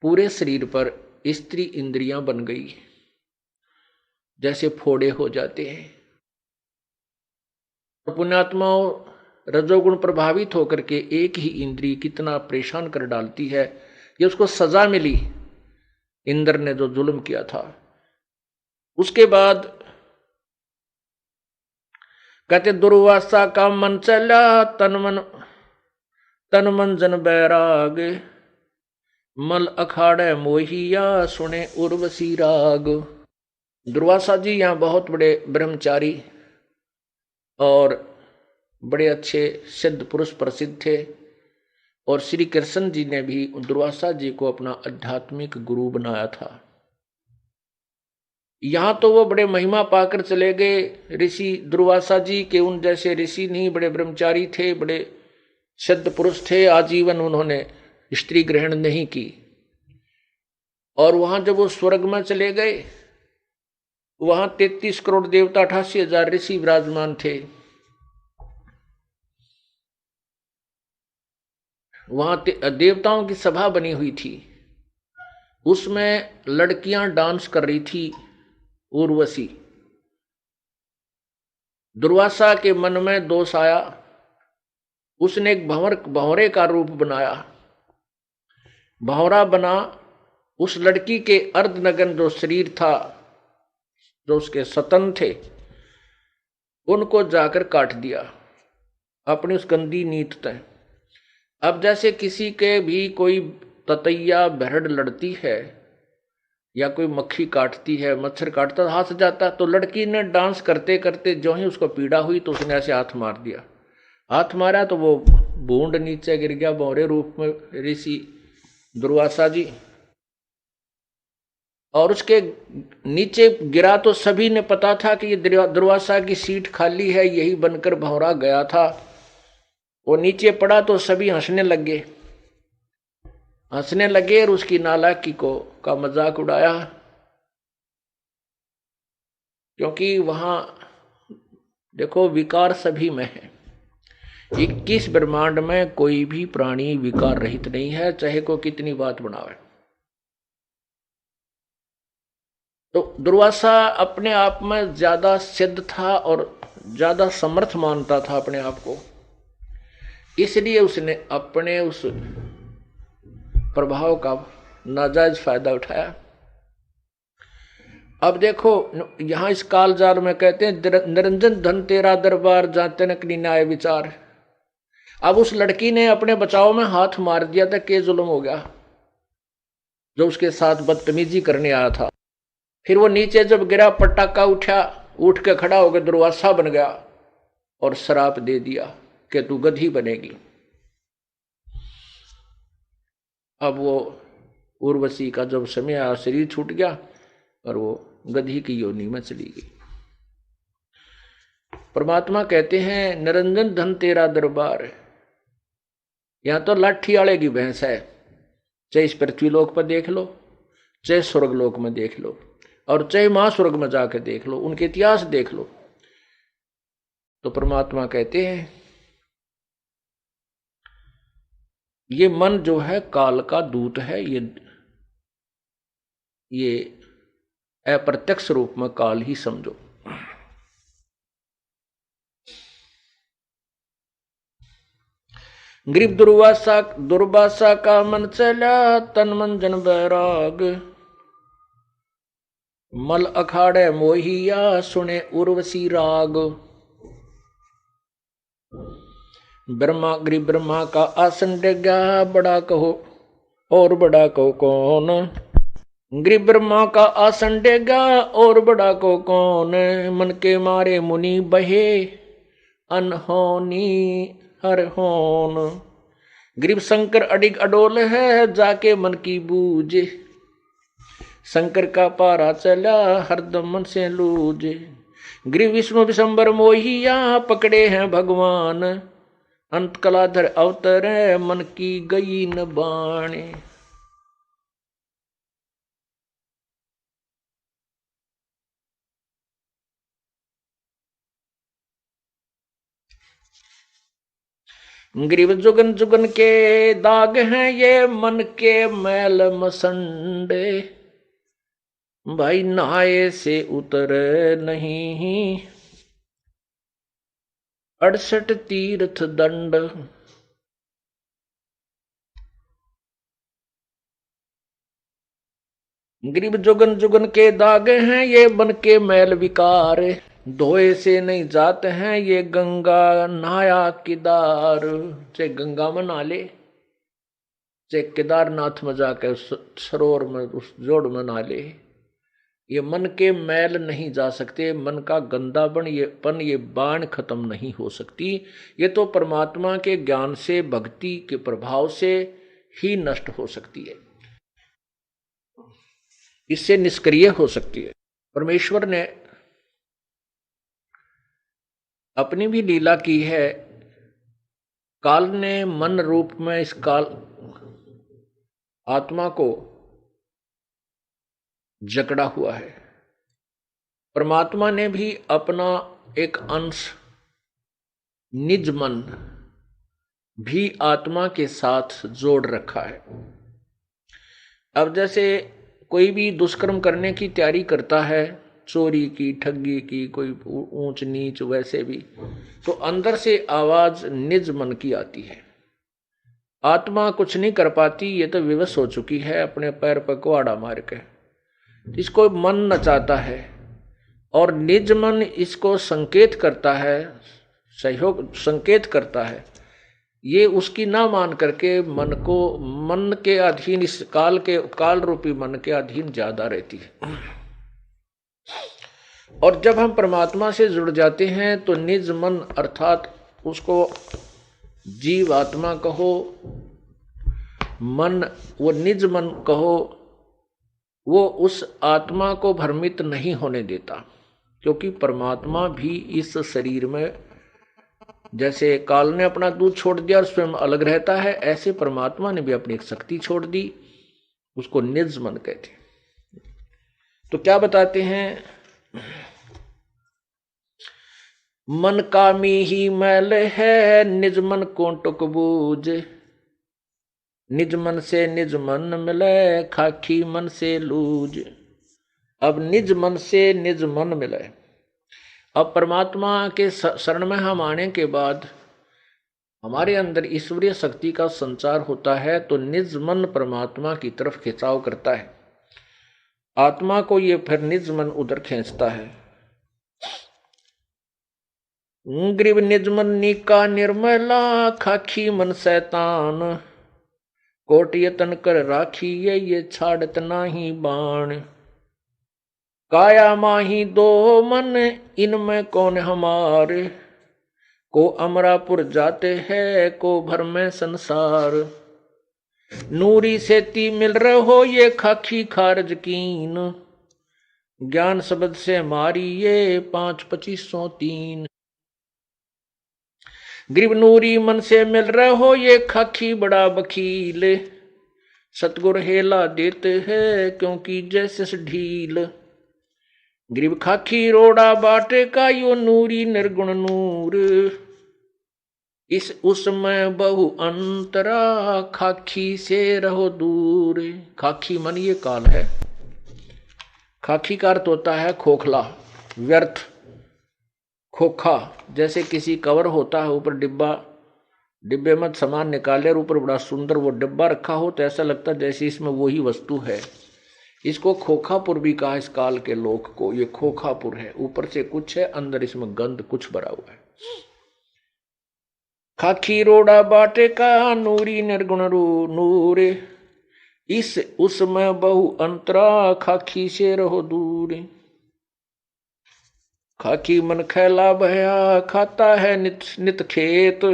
पूरे शरीर पर स्त्री इंद्रियां बन गई, जैसे फोड़े हो जाते हैं। पुण्यात्माओं, रजोगुण प्रभावित होकर के एक ही इंद्री कितना परेशान कर डालती है। ये उसको सजा मिली इंद्र ने जो जुल्म किया था। उसके बाद कहते दुर्वासा का मन चला तन मन जन बैराग। मल अखाड़े मोहिया सुने उर्वशी राग। दुर्वासा जी यहाँ बहुत बड़े ब्रह्मचारी और बड़े अच्छे सिद्ध पुरुष प्रसिद्ध थे। और श्री कृष्ण जी ने भी दुर्वासा जी को अपना आध्यात्मिक गुरु बनाया था। यहां तो वो बड़े महिमा पाकर चले गए ऋषि दुर्वासा जी के। उन जैसे ऋषि नहीं, बड़े ब्रह्मचारी थे, बड़े सिद्ध पुरुष थे। आजीवन उन्होंने स्त्री ग्रहण नहीं की। और वहां जब वो स्वर्ग में चले गए, वहां 33 करोड़ देवता 88,000 ऋषि विराजमान थे। वहां देवताओं की सभा बनी हुई थी, उसमें लड़कियां डांस कर रही थी। उर्वशी, दुर्वासा के मन में दोष आया। उसने एक भंवरे का रूप बनाया, भंवरा बना। उस लड़की के अर्धनग्न जो शरीर था, जो उसके सतन थे, उनको जाकर काट दिया अपनी उस गंदी नीत तय। अब जैसे किसी के भी कोई ततैया बहड़ लड़ती है या कोई मक्खी काटती है, मच्छर काटता, हाथ से जाता, तो लड़की ने डांस करते करते जो ही उसको पीड़ा हुई तो उसने ऐसे हाथ मार दिया। हाथ मारा तो वो बूंद नीचे गिर गया भंवरे रूप में ऋषि दुर्वासा जी। और उसके नीचे गिरा तो सभी ने पता था कि ये दुर्वासा की सीट खाली है, यही बनकर भंवरा गया था। वो नीचे पड़ा तो सभी हंसने लगे और उसकी नालायकी का मजाक उड़ाया। क्योंकि वहां देखो विकार सभी में है। 21 ब्रह्मांड में कोई भी प्राणी विकार रहित नहीं है, चाहे को कितनी बात बनावे। तो दुर्वासा अपने आप में ज्यादा सिद्ध था और ज्यादा समर्थ मानता था अपने आप को, इसलिए उसने अपने उस प्रभाव का नाजायज फायदा उठाया। अब देखो यहां इस कालजार में कहते हैं निरंजन धन तेरा दरबार जाते न न्याय विचार। अब उस लड़की ने अपने बचाव में हाथ मार दिया था, के जुल्म हो गया जो उसके साथ बदतमीजी करने आया था। फिर वो नीचे जब गिरा, पटाखा उठा, उठ के खड़ा होकर दुर्वासा बन गया और श्राप दे दिया कि तू गधी बनेगी। अब वो उर्वशी का जब समय आया, शरीर छूट गया और वो गधी की योनि में चली गई। परमात्मा कहते हैं निरंजन धन तेरा दरबार। यहां तो लाठी वाले की भैंस है, चाहे इस पृथ्वीलोक पर देख लो, चाहे स्वर्गलोक में देख लो, और चाहे महास्वर्ग में जाकर देख लो, उनके इतिहास देख लो। तो परमात्मा कहते हैं ये मन जो है काल का दूत है। ये अप्रत्यक्ष रूप में काल ही समझो। ग्रीब दुर्वासा का मन चला, तन मन जन बैराग। मल अखाड़े मोहिया, सुने उर्वशी राग। ग्रीब ब्रह्मा का आसन डेगा, बड़ा कहो और बड़ा को कौन। ग्रीब ब्रह्मा का आसन डेगा, और बड़ा को कौन। मन के मारे मुनि बहे, अनहोनी हर होन। ग्रीब शंकर अडिग अडोल है, जाके मन की बूझ। शंकर का पारा चला, हरदम मन से लूझ। ग्रीब विष्णु विशंबर मोहिया, पकड़े हैं भगवान। अंत कलाधर अवतर, मन की गई न बाणे। ग्रीब जुगन जुगन के दाग हैं, ये मन के मैल मसंडे। भाई नहाए से उतर नहीं, 68 तीर्थ दंड। ग्रीब जुगन जुगन के दाग हैं, ये मन के मैल विकार। धोए से नहीं जाते हैं, ये गंगा नहाया केदार। चाहे गंगा में नहा ले, चाहे केदारनाथ में जाकर सरोवर में उस जोड़ में नहा ले, ये मन के मैल नहीं जा सकते। मन का गंदापन ये बाण खत्म नहीं हो सकती। ये तो परमात्मा के ज्ञान से, भक्ति के प्रभाव से ही नष्ट हो सकती है, इससे निष्क्रिय हो सकती है। परमेश्वर ने अपनी भी लीला की है। काल ने मन रूप में इस काल आत्मा को जकड़ा हुआ है। परमात्मा ने भी अपना एक अंश निज मन भी आत्मा के साथ जोड़ रखा है। अब जैसे कोई भी दुष्कर्म करने की तैयारी करता है, चोरी की, ठगी की, कोई ऊंच नीच, वैसे भी तो अंदर से आवाज निज मन की आती है। आत्मा कुछ नहीं कर पाती, ये तो विवश हो चुकी है, अपने पैर पर कुहाड़ा मार के। इसको मन नचाता है और निज मन इसको संकेत करता है, सहयोग संकेत करता है। ये उसकी ना मान करके मन के अधीन, इस काल रूपी मन के अधीन ज्यादा रहती है। और जब हम परमात्मा से जुड़ जाते हैं तो निज मन, अर्थात उसको जीव आत्मा कहो, मन, वो निज मन कहो, वो उस आत्मा को भ्रमित नहीं होने देता। क्योंकि परमात्मा भी इस शरीर में, जैसे काल ने अपना दूध छोड़ दिया और स्वयं अलग रहता है, ऐसे परमात्मा ने भी अपनी एक शक्ति छोड़ दी, उसको निज मन कहते हैं। तो क्या बताते हैं, मन कामी ही मैल है, निज मन को टुक बूझ। निज मन से निज मन मिले, खाकी मन से लूज। अब निज मन से निज मन मिले। अब परमात्मा के शरण में हम आने के बाद हमारे अंदर ईश्वरीय शक्ति का संचार होता है, तो निज मन परमात्मा की तरफ खिंचाव करता है। आत्मा को ये फिर निज मन उधर खींचता है। ग्रीव निज मन नीका निर्मला, खाखी मन शैतान। कोट यतन कर राखी, ये छाड़त नाही बाण। काया माही दो मन, इनमें कौन हमारे। को अमरापुर जाते हैं, को भर में संसार। नूरी सेती मिल रहो, ये खाखी खारज कीन। ज्ञान शब्द से मारी, ये 5-2503। ग्रीव नूरी मन से मिल रहो, ये खाखी बड़ा वकील। सतगुर हेला देते हैं, क्योंकि जैसे ढील। ग्रीव खाखी रोड़ा बाटे का, यो नूरी निर्गुण नूर। इस उसमें बहु अंतरा, खाखी से रहो दूर। खाखी मन ये काल है। खाखी का अर्थ होता है खोखला, व्यर्थ, खोखा। जैसे किसी कवर होता है, ऊपर डिब्बा डिब्बे में सामान निकाले और ऊपर बड़ा सुंदर वो डिब्बा रखा हो तो ऐसा लगता जैसे इसमें वही वस्तु है। इसको खोखापुर भी कहा इस काल के लोक को। ये खोखापुर है, ऊपर से कुछ है, अंदर इसमें गंध कुछ भरा हुआ है। खाखी रोड़ा बाटे का नूरी निर्गुण नूर, इस उसमें बहु अंतरा खाखी से रहो दूर। खाकी मन खैला भया खाता है नित नित खेत,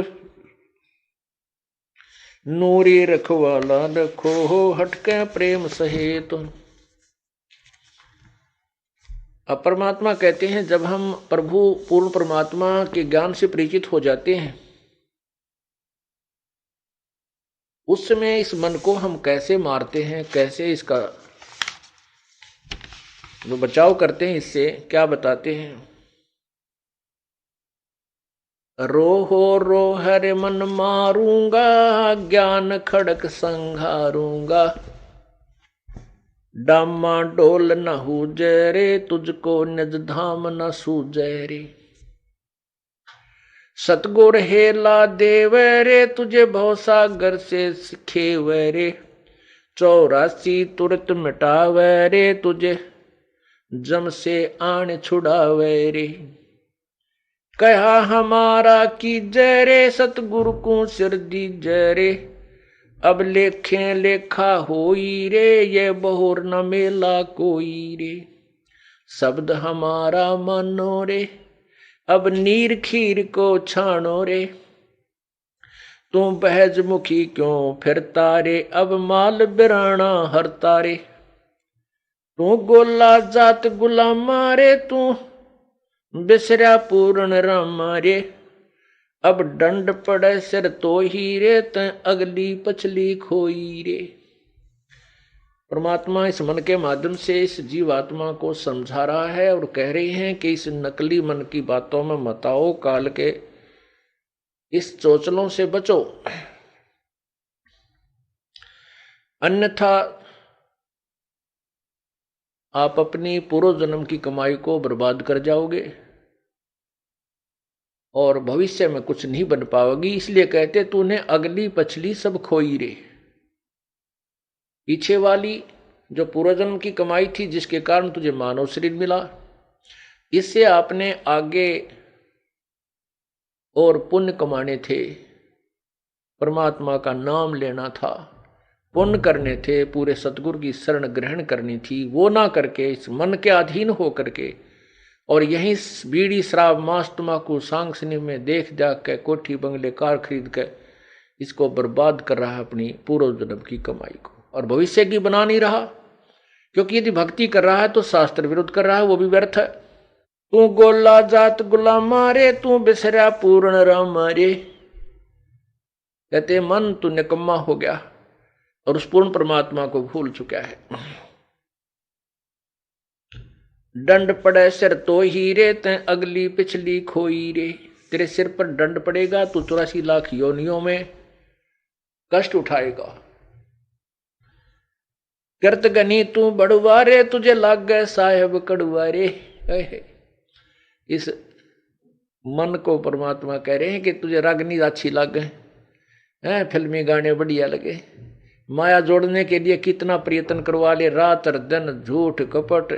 नूरी रखवाला रखो हटके प्रेम सहेत। अब परमात्मा कहते हैं जब हम प्रभु पूर्ण परमात्मा के ज्ञान से परिचित हो जाते हैं, उस समय इस मन को हम कैसे मारते हैं, कैसे इसका बचाव करते हैं, इससे क्या बताते हैं। रोहो रो हरे मन मारूंगा, ज्ञान खड़क संघारूंगा, डामा डोल न हुजे रे, तुझको निज धाम न सूझे रे। सतगुर हेला देव रे, तुझे भवसागर से सिखेवे रे, 84 तुरत मिटावे रे, तुझे जम से आन छुड़ावे रे। कहा हमारा की जय रे, सतगुरु को सिर दी जय रे, अब लेखे लेखा होई रे, ये बहुर न मेला कोई रे। शब्द हमारा मानो रे, अब नीर खीर को छानो रे, तू बहज मुखी क्यों फिरता रे, अब माल बिराना हरता रे। तू गोला जात गुलामा रे, तू बिसरा पूर्ण रामा रे, अब दंड पड़े सिर तो ही रे, तै अगली पछली खोई रे। परमात्मा इस मन के माध्यम से इस जीवात्मा को समझा रहा है और कह रही हैं कि इस नकली मन की बातों में मत आओ, काल के इस चोचलों से बचो, अन्यथा आप अपनी पूर्व जन्म की कमाई को बर्बाद कर जाओगे और भविष्य में कुछ नहीं बन पाओगी। इसलिए कहते तूने अगली पछली सब खोई रे। पीछे वाली जो पूर्वजन्म की कमाई थी जिसके कारण तुझे मानव शरीर मिला, इससे आपने आगे और पुण्य कमाने थे, परमात्मा का नाम लेना था, पुण्य करने थे, पूरे सतगुरु की शरण ग्रहण करनी थी। वो ना करके इस मन के अधीन हो करके और यहीं बीड़ी शराब मांस तम्बाकू सांग सिनेमा में देख जाग के कोठी बंगले कार खरीद के इसको बर्बाद कर रहा है, अपनी पूर्व जन्म की कमाई को, और भविष्य की बना नहीं रहा। क्योंकि यदि भक्ति कर रहा है तो शास्त्र विरुद्ध कर रहा है, वो भी व्यर्थ है। तू गोला जात गुलामा रे, तू बिसरा पूर्ण रामा रे। कहते मन तू निकम्मा हो गया और उस पूर्ण परमात्मा को भूल चुका है। दंड पड़े सिर तो ही रे, तै अगली पिछली खोई रे। तेरे सिर पर दंड पड़ेगा, तू 84 लाख योनियों में कष्ट उठाएगा। करत गनी तू बड़ुआ रे, तुझे लाग गए साहेब कड़ुआ रे। इस मन को परमात्मा कह रहे हैं कि तुझे रागनी अच्छी लग गए, फिल्मी गाने बढ़िया लगे, माया जोड़ने के लिए कितना प्रयत्न करवा ले, रात और दिन झूठ कपट,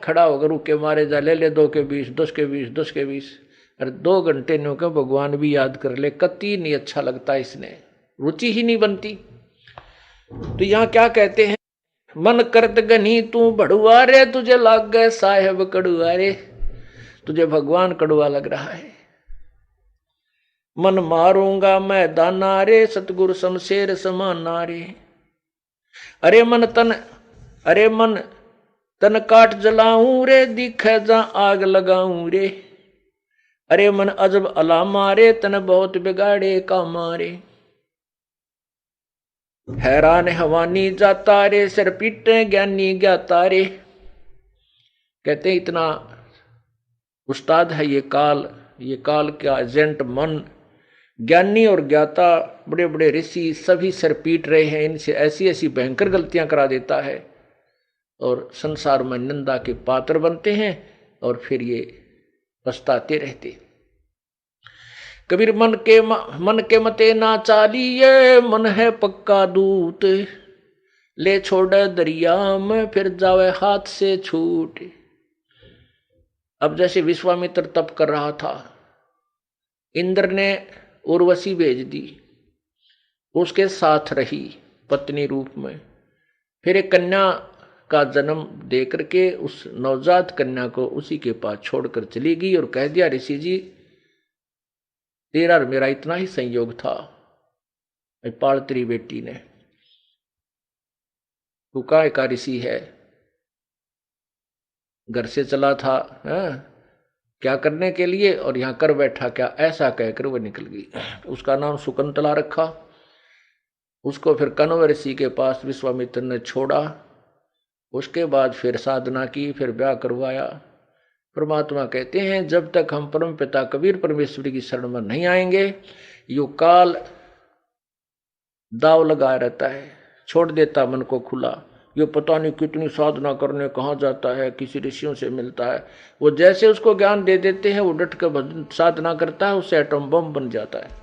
खड़ा होकर रुके मारे जा, ले 2 के 20 10 के 20 10 के 20, और 2 घंटे नो के भगवान भी याद कर ले, कति नहीं अच्छा लगता, इसने रुचि ही नहीं बनती। तो यहाँ क्या कहते हैं, मन करत गनी तू बड़ुआ रे, तुझे लाग गए साहेब कड़ुआ रे। तुझे भगवान कड़ुआ लग रहा है। मन मारूंगा मैं दाना रे, सतगुरु शमशेर समाना रे। अरे मन तन काट जलाऊं रे, दिखे जा आग लगाऊं रे। अरे मन अजब अलामा रे, तन बहुत बिगाड़े कामा रे। हैरान हवानी जाता रे, सिर पीटे ज्ञानी ज्ञाता रे। कहते इतना उस्ताद है ये काल का एजेंट मन। ज्ञानी और ज्ञाता बड़े बड़े ऋषि सभी सिर पीट रहे हैं, इनसे ऐसी ऐसी भयंकर गलतियां करा देता है और संसार में निंदा के पात्र बनते हैं और फिर ये पछताते रहते। कबीर मन के मते ना चालिए, मन है पक्का दूत, ले छोड़े दरिया में फिर जावे हाथ से छूट। अब जैसे विश्वामित्र तप कर रहा था, इंद्र ने उर्वशी भेज दी, उसके साथ रही पत्नी रूप में, फिर एक कन्या का जन्म दे करके उस नवजात कन्या को उसी के पास छोड़कर चली गई और कह दिया, ऋषि जी तेरा और मेरा इतना ही संयोग था, पाल तेरी बेटी ने, तू काय का ऋषि है, घर से चला था क्या करने के लिए और यहां कर बैठा क्या, ऐसा कहकर वह निकल गई। उसका नाम शकुंतला रखा। उसको फिर कण्व ऋषि के पास विश्वामित्र ने छोड़ा, उसके बाद फिर साधना की, फिर ब्याह करवाया। परमात्मा कहते हैं जब तक हम परम पिता कबीर परमेश्वरी की शरण में नहीं आएंगे, यो काल दाव लगाया रहता है, छोड़ देता मन को खुला। ये पता नहीं कितनी साधना करने कहाँ जाता है, किसी ऋषियों से मिलता है, वो जैसे उसको ज्ञान दे देते हैं वो डट कर साधना करता है, उससे एटम बम बन जाता है।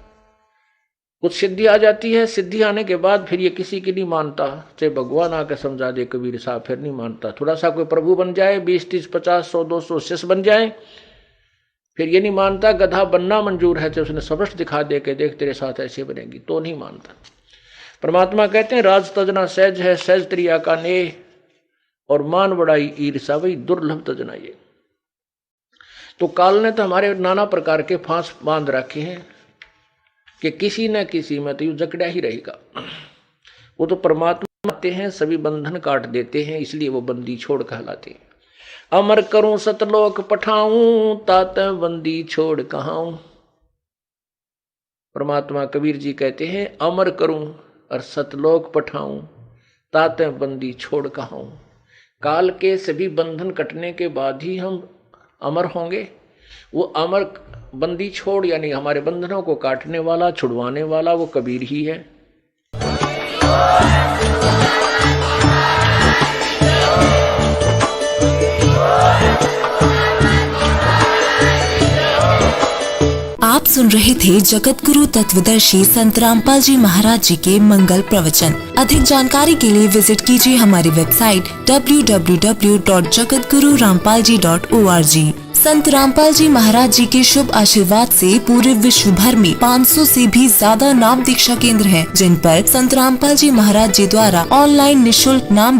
कुछ सिद्धि आ जाती है, सिद्धि आने के बाद फिर ये किसी की नहीं मानता, चाहे भगवान आकर समझा दे कबीर साहब, फिर नहीं मानता। थोड़ा सा कोई प्रभु बन जाए, 20, 30, 50, 100, 200 शिष्य बन जाए, फिर ये नहीं मानता। गधा बनना मंजूर है, चाहे उसने सबश दिखा दे के देख तेरे साथ ऐसे बनेगी, तो नहीं मानता। परमात्मा कहते हैं राज तजना सहज है, सहज त्रिया का नेह, और मान बड़ाई ईर्षा वही दुर्लभ तजना ये। तो काल ने तो हमारे नाना प्रकार के फांस बांध रखे हैं कि किसी न किसी में तो यू जकड़ा ही रहेगा। वो तो परमात्मा आते हैं, सभी बंधन काट देते हैं, इसलिए वो बंदी छोड़ कहलाते हैं। अमर करूं सतलोक पठाऊं, तात बंदी छोड़ कहाऊं। परमात्मा कबीर जी कहते हैं अमर करूं और सतलोक पठाऊं, तात बंदी छोड़ कहाऊं। काल के सभी बंधन कटने के बाद ही हम अमर होंगे। वो अमर बंदी छोड़ यानी हमारे बंधनों को काटने वाला, छुड़वाने वाला वो कबीर ही है। आप सुन रहे थे जगत गुरु तत्वदर्शी संत रामपाल जी महाराज जी के मंगल प्रवचन। अधिक जानकारी के लिए विजिट कीजिए हमारी वेबसाइट www.jagatgururampalji.org। संत रामपाल जी महाराज जी के शुभ आशीर्वाद से पूरे विश्व भर में 500 से भी ज्यादा नाम दीक्षा केंद्र हैं, जिन पर संत रामपाल जी महाराज जी द्वारा ऑनलाइन निःशुल्क नाम